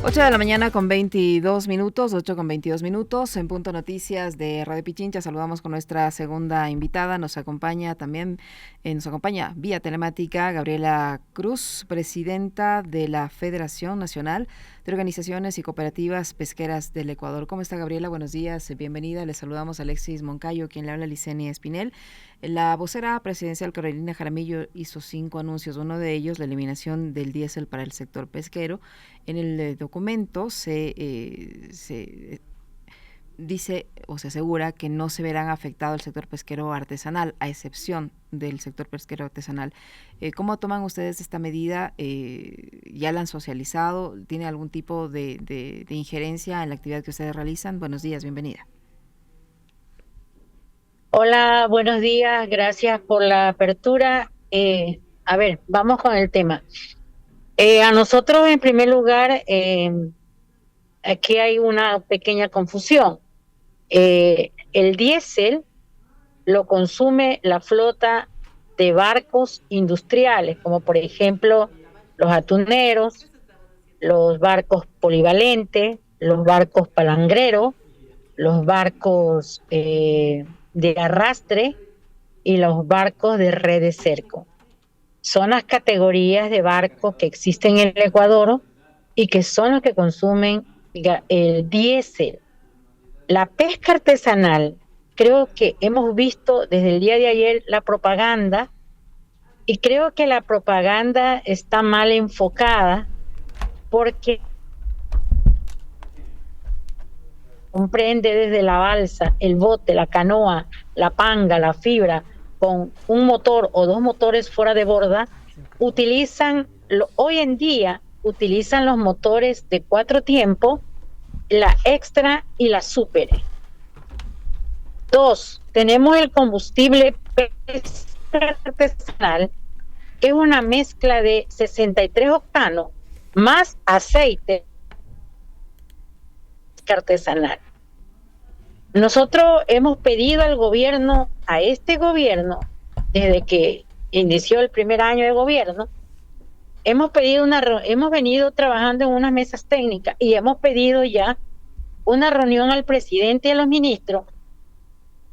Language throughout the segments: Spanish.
8 de la mañana con 22 minutos, 8 con 22 minutos, en Punto Noticias de Radio Pichincha. Saludamos con nuestra segunda invitada. Nos acompaña vía telemática Gabriela Cruz, presidenta de la Federación Nacional de Organizaciones y Cooperativas Pesqueras del Ecuador. ¿Cómo está, Gabriela? Buenos días, bienvenida. Le saludamos a Alexis Moncayo, quien le habla, Licenia Espinel. La vocera presidencial Carolina Jaramillo hizo 5 anuncios, uno de ellos la eliminación del diésel para el sector pesquero. En el documento se dice o se asegura que no se verán afectado el sector pesquero artesanal, a excepción del sector pesquero artesanal. ¿Cómo toman ustedes esta medida? ¿Ya la han socializado? ¿Tiene algún tipo de injerencia en la actividad que ustedes realizan? Buenos días, bienvenida. Hola, buenos días, gracias por la apertura. A ver, vamos con el tema. A nosotros, en primer lugar, aquí hay una pequeña confusión. El diésel lo consume la flota de barcos industriales, como por ejemplo los atuneros, los barcos polivalentes, los barcos palangreros, los barcos de arrastre y los barcos de red de cerco. Son las categorías de barcos que existen en el Ecuador y que son los que consumen el diésel. La pesca artesanal, creo que hemos visto desde el día de ayer la propaganda, y creo que la propaganda está mal enfocada porque comprende desde la balsa, el bote, la canoa, la panga, la fibra, con un motor o dos motores fuera de borda. Hoy en día utilizan los motores de 4 tiempos, la extra y la super. 2, tenemos el combustible artesanal, que es una mezcla de 63 octanos más aceite artesanal. Nosotros hemos pedido al gobierno, a este gobierno, desde que inició el primer año de gobierno, hemos venido trabajando en unas mesas técnicas y hemos pedido ya una reunión al presidente y a los ministros,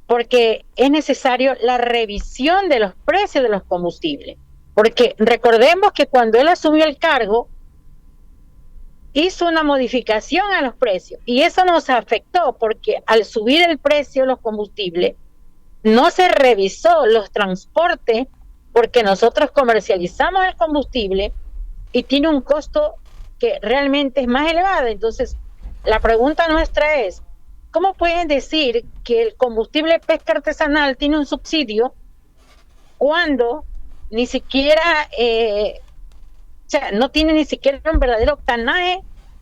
porque es necesario la revisión de los precios de los combustibles. Porque recordemos que cuando él asumió el cargo, hizo una modificación a los precios y eso nos afectó porque al subir el precio de los combustibles no se revisó los transportes, porque nosotros comercializamos el combustible y tiene un costo que realmente es más elevado. Entonces, la pregunta nuestra es, ¿cómo pueden decir que el combustible pesca artesanal tiene un subsidio cuando ni siquiera no tiene ni siquiera un verdadero octanaje,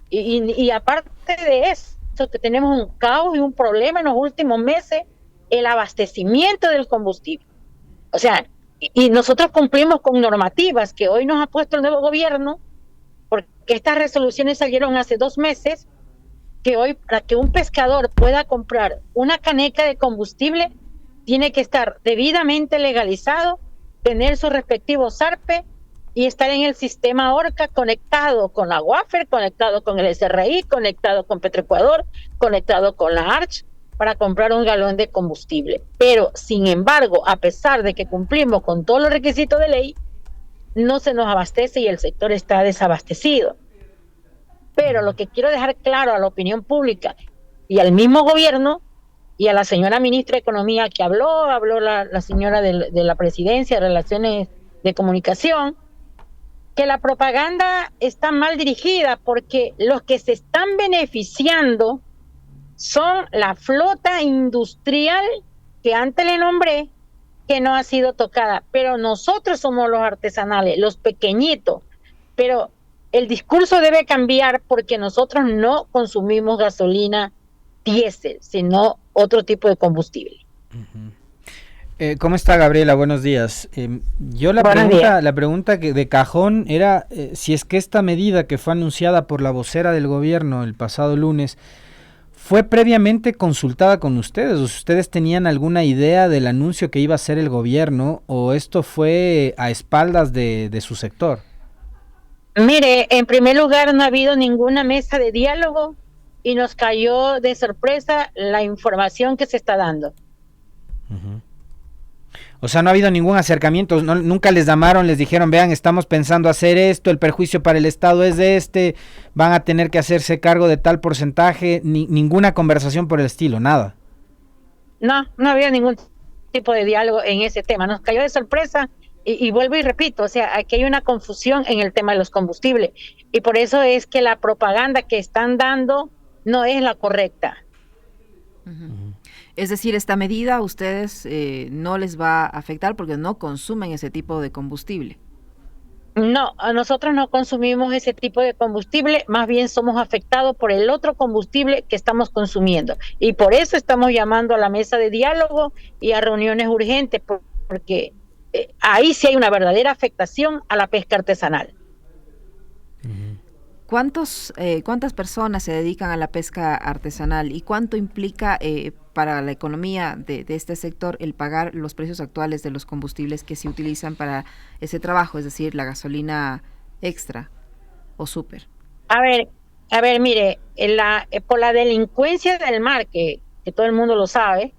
y aparte de eso, que tenemos un caos y un problema en los últimos meses, el abastecimiento del combustible? O sea, y nosotros cumplimos con normativas que hoy nos ha puesto el nuevo gobierno, porque estas resoluciones salieron hace 2 meses, que hoy para que un pescador pueda comprar una caneca de combustible tiene que estar debidamente legalizado, tener su respectivo SARPE y estar en el sistema ORCA, conectado con la WAFER, conectado con el SRI, conectado con Petroecuador, conectado con la ARCH, para comprar un galón de combustible. Pero, sin embargo, a pesar de que cumplimos con todos los requisitos de ley, no se nos abastece y el sector está desabastecido. Pero lo que quiero dejar claro a la opinión pública y al mismo gobierno y a la señora ministra de Economía que habló la señora de la Presidencia de Relaciones de Comunicación, que la propaganda está mal dirigida, porque los que se están beneficiando son la flota industrial que antes le nombré, que no ha sido tocada, pero nosotros somos los artesanales, los pequeñitos. Pero el discurso debe cambiar, porque nosotros no consumimos gasolina diésel, sino otro tipo de combustible. Uh-huh. ¿Cómo está, Gabriela? Buenos días. La pregunta que de cajón era si es que esta medida que fue anunciada por la vocera del gobierno el pasado lunes fue previamente consultada con ustedes, o si ustedes tenían alguna idea del anuncio que iba a hacer el gobierno, o esto fue a espaldas de su sector. Mire, en primer lugar, no ha habido ninguna mesa de diálogo y nos cayó de sorpresa la información que se está dando. Uh-huh. O sea, no ha habido ningún acercamiento, nunca les llamaron, les dijeron, vean, estamos pensando hacer esto, el perjuicio para el Estado es de van a tener que hacerse cargo de tal porcentaje, ninguna conversación por el estilo, nada. No había ningún tipo de diálogo en ese tema, nos cayó de sorpresa y vuelvo y repito, o sea, aquí hay una confusión en el tema de los combustibles y por eso es que la propaganda que están dando no es la correcta. Uh-huh. Es decir, esta medida a ustedes no les va a afectar porque no consumen ese tipo de combustible. No, a nosotros no consumimos ese tipo de combustible, más bien somos afectados por el otro combustible que estamos consumiendo. Y por eso estamos llamando a la mesa de diálogo y a reuniones urgentes, porque ahí sí hay una verdadera afectación a la pesca artesanal. ¿Cuántas personas se dedican a la pesca artesanal y cuánto implica para la economía de este sector el pagar los precios actuales de los combustibles que se utilizan para ese trabajo, es decir, la gasolina extra o súper? A ver, mire, por la delincuencia del mar, que todo el mundo lo sabe,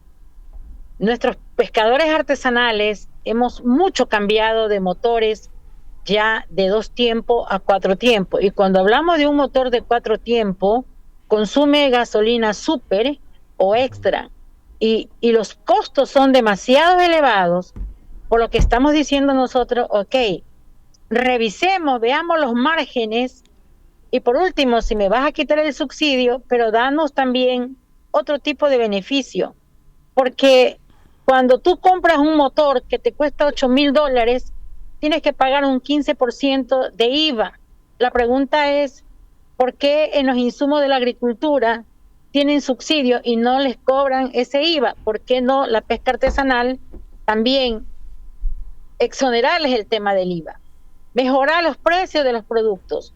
nuestros pescadores artesanales hemos mucho cambiado de motores ya de 2 tiempos a 4 tiempos. Y cuando hablamos de un motor de 4 tiempos, consume gasolina súper o extra. Y los costos son demasiado elevados, por lo que estamos diciendo nosotros, ok, revisemos, veamos los márgenes, y por último, si me vas a quitar el subsidio, pero danos también otro tipo de beneficio, porque cuando tú compras un motor que te cuesta $8,000, tienes que pagar un 15% de IVA. La pregunta es, ¿por qué en los insumos de la agricultura tienen subsidio y no les cobran ese IVA? ¿Por qué no la pesca artesanal también exonerarles el tema del IVA? Mejorar los precios de los productos,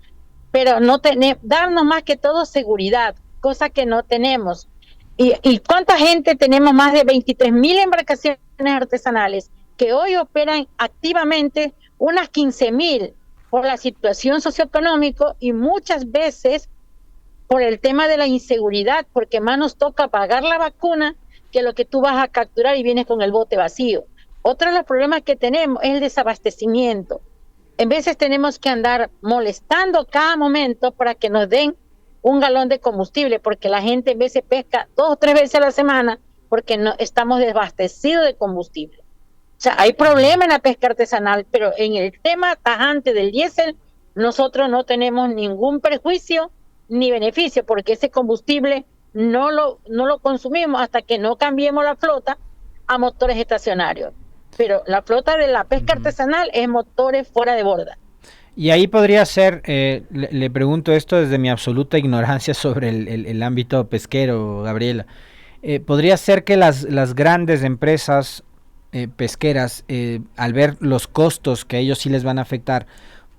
pero no darnos más que todo seguridad, cosa que no tenemos. ¿Y cuánta gente tenemos? Más de 23,000 embarcaciones artesanales que hoy operan activamente, unas 15,000 por la situación socioeconómica y muchas veces por el tema de la inseguridad, porque más nos toca pagar la vacuna que lo que tú vas a capturar y vienes con el bote vacío. Otro de los problemas que tenemos es el desabastecimiento. En veces tenemos que andar molestando cada momento para que nos den un galón de combustible, porque la gente en veces pesca 2 o 3 veces a la semana porque no estamos desabastecidos de combustible. O sea, hay problema en la pesca artesanal, pero en el tema tajante del diésel, nosotros no tenemos ningún perjuicio ni beneficio, porque ese combustible no lo consumimos hasta que no cambiemos la flota a motores estacionarios. Pero la flota de la pesca artesanal es motores fuera de borda. Y ahí podría ser, le pregunto esto desde mi absoluta ignorancia sobre el ámbito pesquero, Gabriela, podría ser que las grandes empresas pesqueras, al ver los costos que a ellos sí les van a afectar,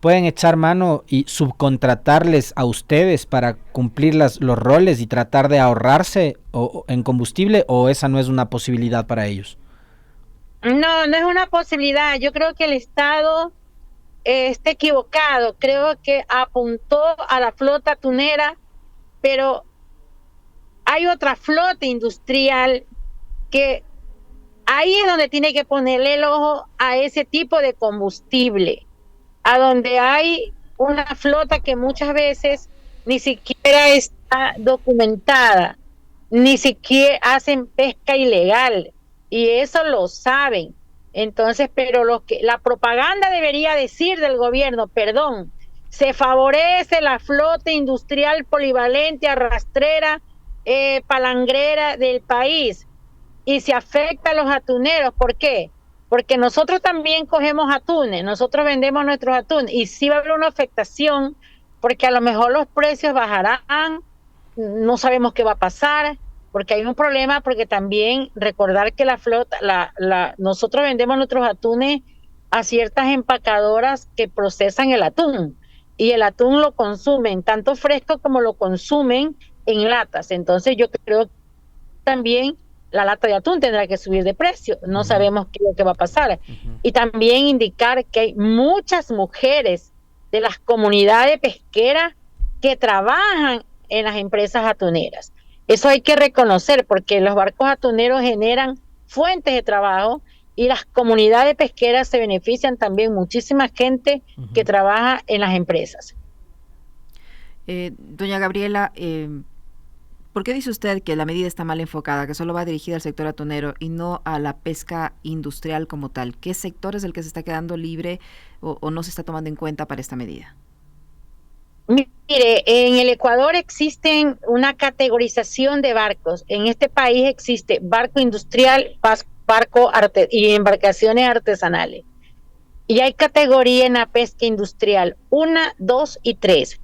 pueden echar mano y subcontratarles a ustedes para cumplir los roles y tratar de ahorrarse en combustible, o esa no es una posibilidad para ellos. No es una posibilidad. Yo creo que el Estado está equivocado. Creo que apuntó a la flota tunera, pero hay otra flota industrial que ahí es donde tiene que ponerle el ojo a ese tipo de combustible, a donde hay una flota que muchas veces ni siquiera está documentada, ni siquiera hacen pesca ilegal, y eso lo saben. Entonces, pero la propaganda debería decir del gobierno, perdón, se favorece la flota industrial polivalente, arrastrera, palangrera del país, y se afecta a los atuneros. ¿Por qué? Porque nosotros también cogemos atunes, nosotros vendemos nuestros atunes, y sí va a haber una afectación, porque a lo mejor los precios bajarán, no sabemos qué va a pasar, porque hay un problema, porque también recordar que la flota, nosotros vendemos nuestros atunes a ciertas empacadoras que procesan el atún, y el atún lo consumen tanto fresco como lo consumen en latas. Entonces yo creo que también la lata de atún tendrá que subir de precio, no sabemos qué es lo que va a pasar. Y también indicar que hay muchas mujeres de las comunidades pesqueras que trabajan en las empresas atuneras. Eso hay que reconocer porque los barcos atuneros generan fuentes de trabajo y las comunidades pesqueras se benefician también muchísima gente que trabaja en las empresas. Doña Gabriela, ¿por qué dice usted que la medida está mal enfocada, que solo va dirigida al sector atunero y no a la pesca industrial como tal? ¿Qué sector es el que se está quedando libre o no se está tomando en cuenta para esta medida? Mire, en el Ecuador existen una categorización de barcos. En este país existe barco industrial, y embarcaciones artesanales. Y hay categoría en la pesca industrial, 1, 2 y 3.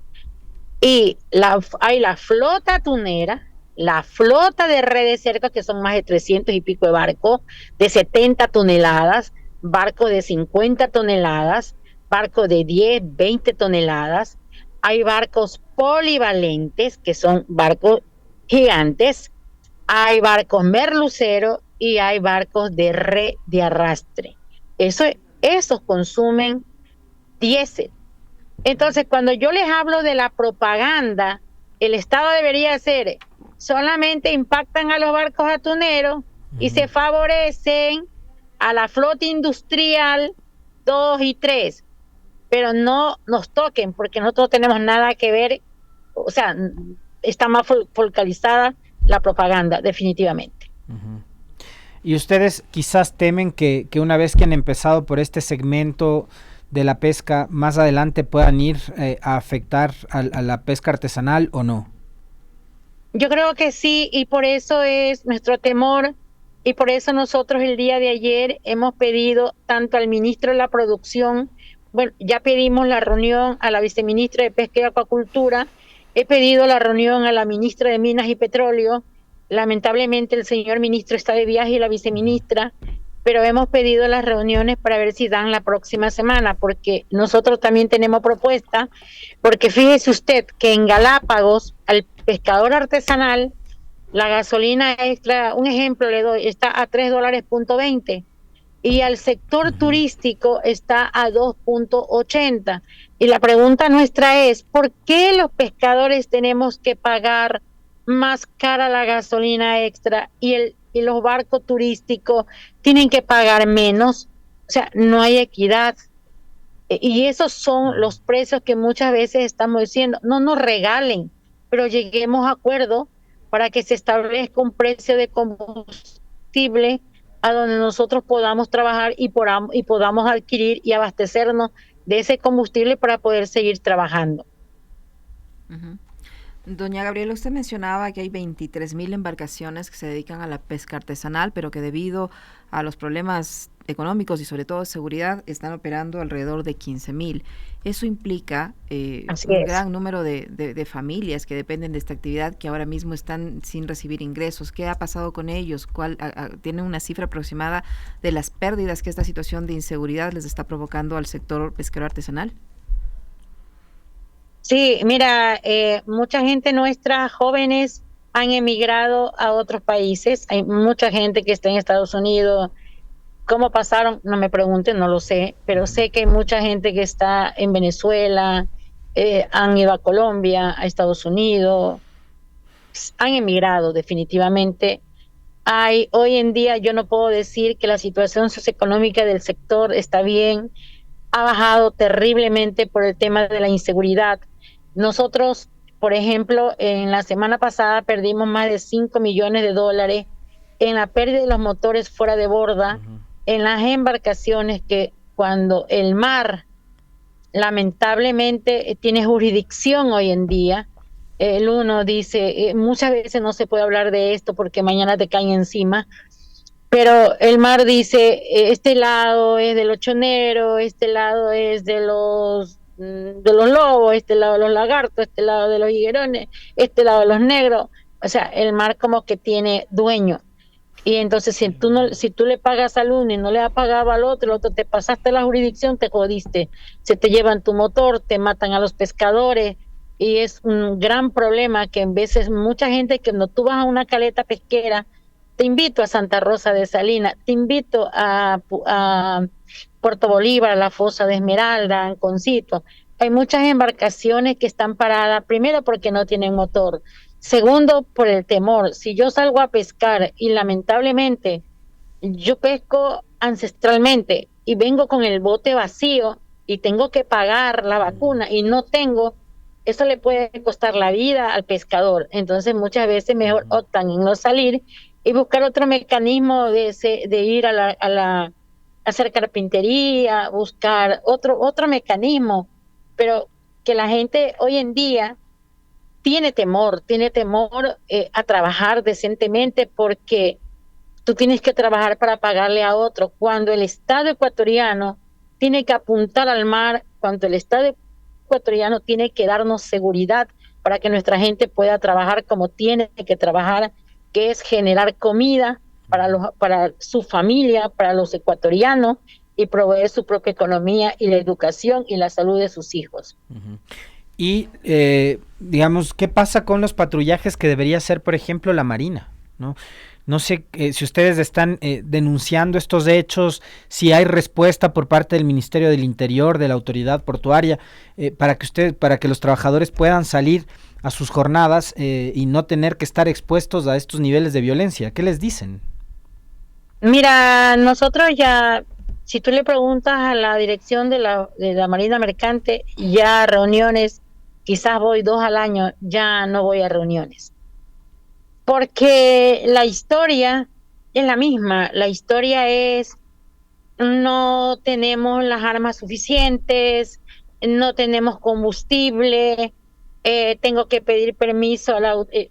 Y hay la flota atunera, la flota de redes cercas, que son más de 300 y pico de barcos, de 70 toneladas, barcos de 50 toneladas, barcos de 10, 20 toneladas. Hay barcos polivalentes, que son barcos gigantes. Hay barcos merluceros y hay barcos de red de arrastre. Esos consumen diésel. Entonces, cuando yo les hablo de la propaganda, el Estado debería hacer, solamente impactan a los barcos atuneros y se favorecen a la flota industrial 2 y 3. Pero no nos toquen porque nosotros tenemos nada que ver, o sea, está más focalizada la propaganda, definitivamente. Y ustedes quizás temen que una vez que han empezado por este segmento de la pesca, más adelante puedan ir a afectar a la pesca artesanal o no. Yo creo que sí, y por eso es nuestro temor, y por eso nosotros el día de ayer hemos pedido tanto al ministro de la Producción, bueno, ya pedimos la reunión a la viceministra de Pesca y Acuacultura, he pedido la reunión a la ministra de Minas y Petróleo, lamentablemente el señor ministro está de viaje y la viceministra, pero hemos pedido las reuniones para ver si dan la próxima semana, porque nosotros también tenemos propuesta, porque fíjese usted que en Galápagos, al pescador artesanal, la gasolina extra, un ejemplo le doy, está a $3.20 y al sector turístico está a 2.80. Y la pregunta nuestra es, ¿por qué los pescadores tenemos que pagar más cara la gasolina extra y los barcos turísticos tienen que pagar menos? O sea, no hay equidad. Y esos son los precios que muchas veces estamos diciendo, no nos regalen, pero lleguemos a acuerdo para que se establezca un precio de combustible a donde nosotros podamos trabajar y podamos adquirir y abastecernos de ese combustible para poder seguir trabajando. Doña Gabriela, usted mencionaba que hay 23,000 embarcaciones que se dedican a la pesca artesanal, pero que debido a los problemas económicos y sobre todo de seguridad están operando alrededor de 15,000. Eso implica un gran número de familias que dependen de esta actividad que ahora mismo están sin recibir ingresos. ¿Qué ha pasado con ellos? ¿Tienen una cifra aproximada de las pérdidas que esta situación de inseguridad les está provocando al sector pesquero artesanal? Sí, mira, mucha gente nuestra, jóvenes, han emigrado a otros países. Hay mucha gente que está en Estados Unidos. ¿Cómo pasaron? No me pregunten, no lo sé, pero sé que hay mucha gente que está en Venezuela, han ido a Colombia, a Estados Unidos, han emigrado definitivamente. Hoy en día yo no puedo decir que la situación socioeconómica del sector está bien, ha bajado terriblemente por el tema de la inseguridad. Nosotros, por ejemplo, en la semana pasada perdimos más de $5 millones en la pérdida de los motores fuera de borda, en las embarcaciones que cuando el mar lamentablemente tiene jurisdicción hoy en día, uno dice, muchas veces no se puede hablar de esto porque mañana te caen encima, pero el mar dice, este lado es de los choneros, este lado es de los lobos, este lado de los lagartos, este lado de los higuerones, este lado de los negros. O sea, el mar como que tiene dueño. Y entonces si tú le pagas al uno y no le has pagado al otro, el otro te pasaste la jurisdicción, te jodiste. Se te llevan tu motor, te matan a los pescadores. Y es un gran problema que en veces mucha gente, que cuando tú vas a una caleta pesquera, te invito a Santa Rosa de Salinas, te invito a Puerto Bolívar, a la fosa de Esmeralda, a Anconcito. hay muchas embarcaciones que están paradas, primero porque no tienen motor, segundo por el temor. Si yo salgo a pescar y lamentablemente yo pesco ancestralmente y vengo con el bote vacío y tengo que pagar la vacuna y no tengo, eso le puede costar la vida al pescador. Entonces muchas veces mejor optan en no salir y buscar otro mecanismo de ir a hacer carpintería, buscar otro mecanismo, pero que la gente hoy en día tiene temor a trabajar decentemente porque tú tienes que trabajar para pagarle a otro, cuando el Estado ecuatoriano tiene que apuntar al mar, cuando el Estado ecuatoriano tiene que darnos seguridad para que nuestra gente pueda trabajar como tiene que trabajar, que es generar comida para su familia, para los ecuatorianos, y proveer su propia economía y la educación y la salud de sus hijos. Y, digamos, ¿qué pasa con los patrullajes que debería hacer, por ejemplo, la Marina? No sé si ustedes están denunciando estos hechos, si hay respuesta por parte del Ministerio del Interior, de la autoridad portuaria, para que los trabajadores puedan salir a sus jornadas y no tener que estar expuestos a estos niveles de violencia. ¿Qué les dicen? Mira, nosotros ya, si tú le preguntas a la dirección de la Marina Mercante, ya reuniones, quizás voy 2 al año, ya no voy a reuniones. Porque la historia es la misma, la historia es no tenemos las armas suficientes, no tenemos combustible, tengo que pedir permiso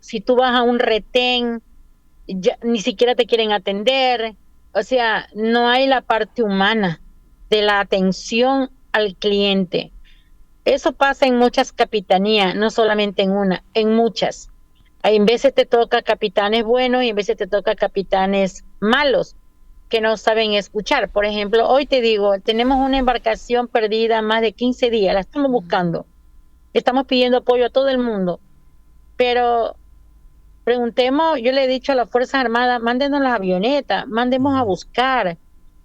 si tú vas a un retén, ya, ni siquiera te quieren atender, o sea, no hay la parte humana de la atención al cliente. Eso pasa en muchas capitanías, no solamente en una, en muchas. En veces te toca capitanes buenos y en veces te toca capitanes malos que no saben escuchar. Por ejemplo, hoy te digo, tenemos una embarcación perdida más de 15 días, la estamos buscando. Estamos pidiendo apoyo a todo el mundo. Pero preguntemos, yo le he dicho a las Fuerzas Armadas, mándenos las avionetas, mandemos a buscar.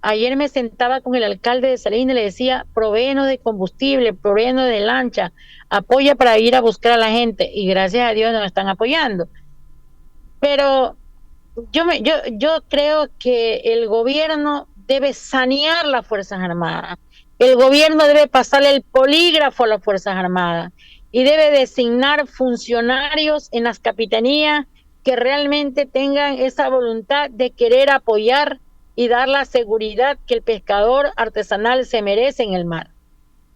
Ayer me sentaba con el alcalde de Salinas y le decía, provéenos de combustible, provéenos de lancha, apoya para ir a buscar a la gente, y gracias a Dios nos están apoyando. Pero yo creo que el gobierno debe sanear las Fuerzas Armadas. El gobierno debe pasarle el polígrafo a las Fuerzas Armadas y debe designar funcionarios en las capitanías que realmente tengan esa voluntad de querer apoyar y dar la seguridad que el pescador artesanal se merece en el mar.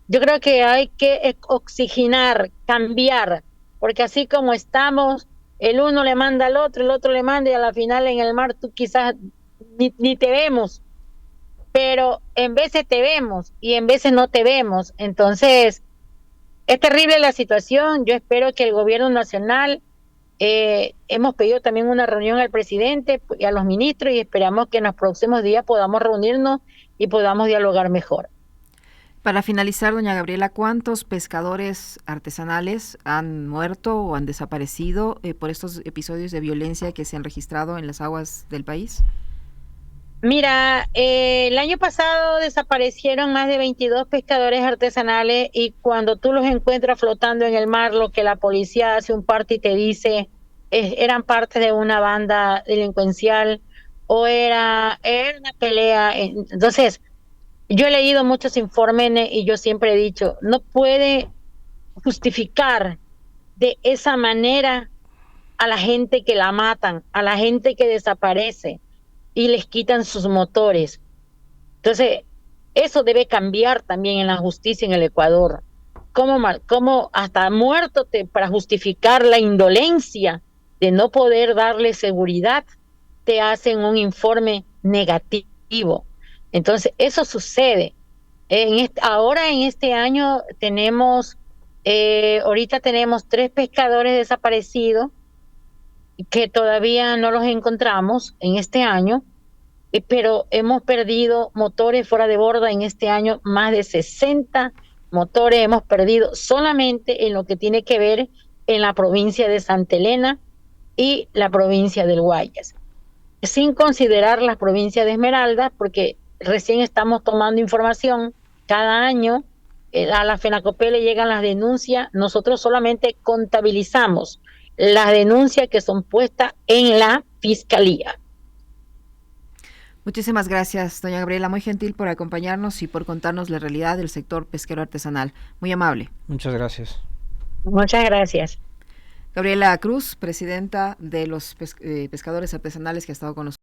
Yo creo que hay que oxigenar, cambiar, porque así como estamos, el uno le manda al otro, el otro le manda, y a la final en el mar tú quizás ni te vemos, pero en veces te vemos y en veces no te vemos. Entonces, es terrible la situación. Yo espero que el gobierno nacional, hemos pedido también una reunión al presidente y a los ministros y esperamos que en los próximos días podamos reunirnos y podamos dialogar mejor. Para finalizar, doña Gabriela, ¿cuántos pescadores artesanales han muerto o han desaparecido por estos episodios de violencia que se han registrado en las aguas del país? Mira, el año pasado desaparecieron más de 22 pescadores artesanales, y cuando tú los encuentras flotando en el mar, lo que la policía hace un parte y te dice eran parte de una banda delincuencial o era una pelea. Entonces, yo he leído muchos informes y yo siempre he dicho, no puede justificar de esa manera a la gente que la matan, a la gente que desaparece y les quitan sus motores. Entonces, eso debe cambiar también en la justicia en el Ecuador. ¿Cómo hasta muerto para justificar la indolencia de no poder darle seguridad, te hacen un informe negativo? Entonces, eso sucede. Ahora en este año ahorita tenemos 3 pescadores desaparecidos que todavía no los encontramos en este año, pero hemos perdido motores fuera de borda en este año, más de 60 motores hemos perdido solamente en lo que tiene que ver en la provincia de Santa Elena y la provincia del Guayas, sin considerar las provincias de Esmeraldas, porque recién estamos tomando información cada año a la FENACOPE le llegan las denuncias, nosotros solamente contabilizamos las denuncias que son puestas en la fiscalía. Muchísimas gracias, doña Gabriela, muy gentil por acompañarnos y por contarnos la realidad del sector pesquero artesanal. Muy amable. Muchas gracias. Muchas gracias. Gabriela Cruz, presidenta de los pescadores artesanales, que ha estado con nosotros.